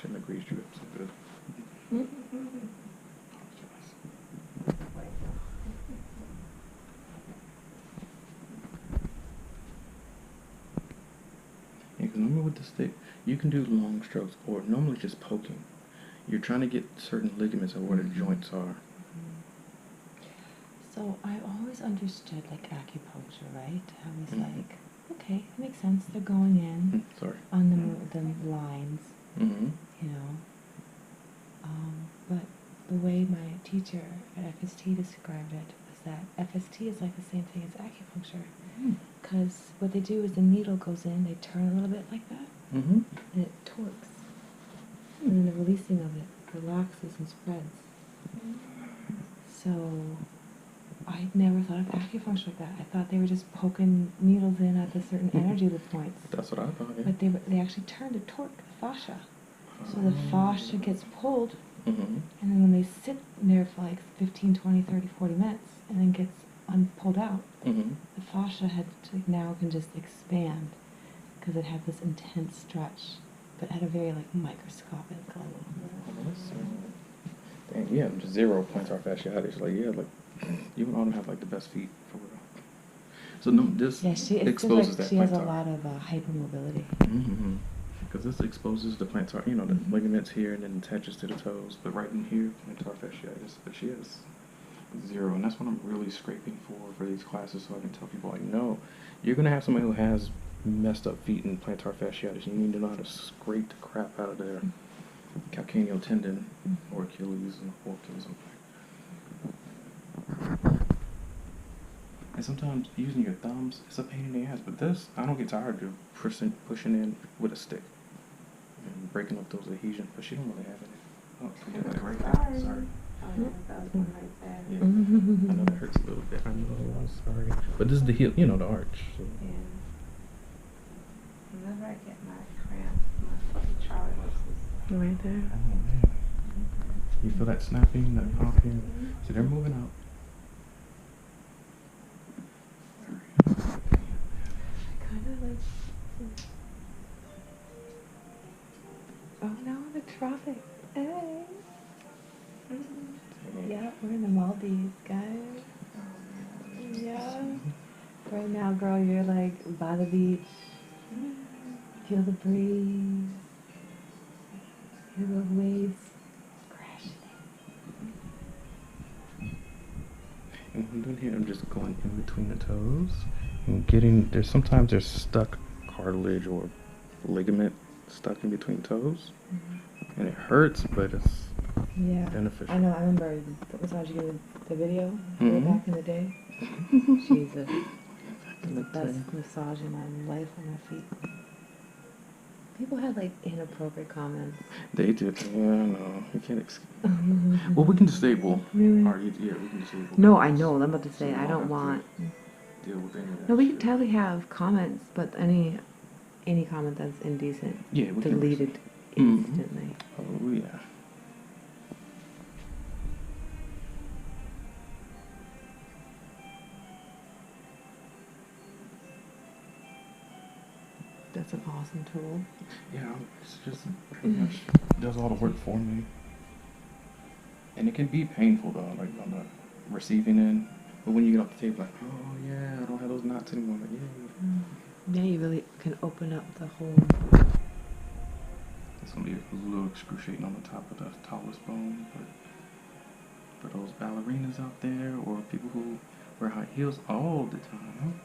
shouldn't have greased you up so good. Yeah, because normally with the stick, you can do long strokes or normally just poking. You're trying to get certain ligaments of where the joints are. So I always understood like acupuncture, right? I was like, okay, it makes sense. They're going in on the lines, you know. But the way my teacher at FST described it was that FST is like the same thing as acupuncture. Because what they do is the needle goes in, they turn a little bit like that, and it torques. And then the releasing of it relaxes and spreads. So I never thought of acupuncture like that. I thought they were just poking needles in at the certain energy points. That's what I thought, yeah. But they actually turn to torque the fascia. So the fascia gets pulled, and then when they sit there for like 15, 20, 30, 40 minutes, and then gets pulled out, the fascia now can just expand because it had this intense stretch, but at a very like microscopic level. Dang, yeah, just 0 plantar fasciitis. Like, yeah, like, you and Autumn have like the best feet for real. So no, this exposes that she has a plantar. lot of hypermobility. Because this exposes the plantar, you know, the ligaments here and then attaches to the toes. But right in here, plantar fasciitis. But she has 0, and that's what I'm really scraping for these classes, so I can tell people like, no, you're gonna have somebody who has messed up feet and plantar fasciitis. You need to know how to scrape the crap out of their calcaneal tendon or Achilles or Achilles. And sometimes using your thumbs, it's a pain in the ass. But this, I don't get tired of pushing in with a stick and breaking up those adhesions. But she don't really have any. Oh, yeah, like right there. Sorry. Oh, yeah, that was one right there. Yeah. I know that hurts a little bit. I know. I'm sorry. But this is the heel, you know, the arch. So. Yeah. Whenever I get my cramps, my fucking Charlie horses. Right there. Oh, man. You feel that snapping, that popping? So they're moving out. Kind of like. Oh, now in the tropics. Hey. Yeah, we're in the Maldives, guys. Yeah. Right now, girl, you're like by the beach. Feel the breeze. Hear the waves crashing. And what I'm doing here, I'm just going in between the toes and sometimes there's stuck cartilage or ligament stuck in between toes. And it hurts, but it's beneficial. I know, I remember massaging the video way back in the day. Jesus. It's the best massage in my life on my feet. People had like inappropriate comments. They did. Yeah, no. You can't excuse. Well, we can disable. Really? Yeah, we can disable. No, I know. I'm about to say, So I don't want. Deal with any of that. No, we can totally have comments, but any comment that's indecent, yeah, we deleted instantly. Oh, yeah. That's an awesome tool. Yeah, it's just pretty much does all the work for me. And it can be painful though, like on the receiving end. But when you get off the table, like, oh yeah, I don't have those knots anymore. Like, yeah. Yeah, you really can open up the whole. It's gonna be a little excruciating on the top of the tallest bone, but for those ballerinas out there or people who wear high heels all the time,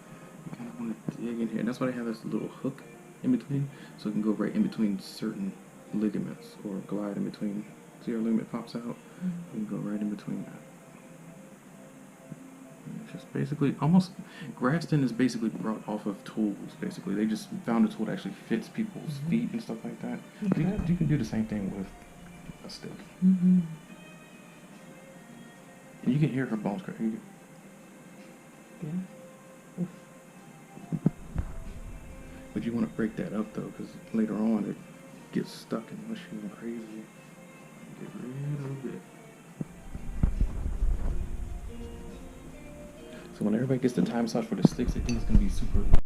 you kind of want to dig in here. And that's why they have this little hook in between, so it can go right in between certain ligaments or glide in between. See our ligament pops out, you can go right in between that. And it's just basically, almost, Grafton is basically brought off of tools, basically. They just found a tool that actually fits people's feet and stuff like that. You can do the same thing with a stick. And you can hear her bones crack. Yeah. But you want to break that up though, because later on it gets stuck and mushy and crazy. Get rid of it. So when everybody gets the time massage for the sticks, they think it's going to be super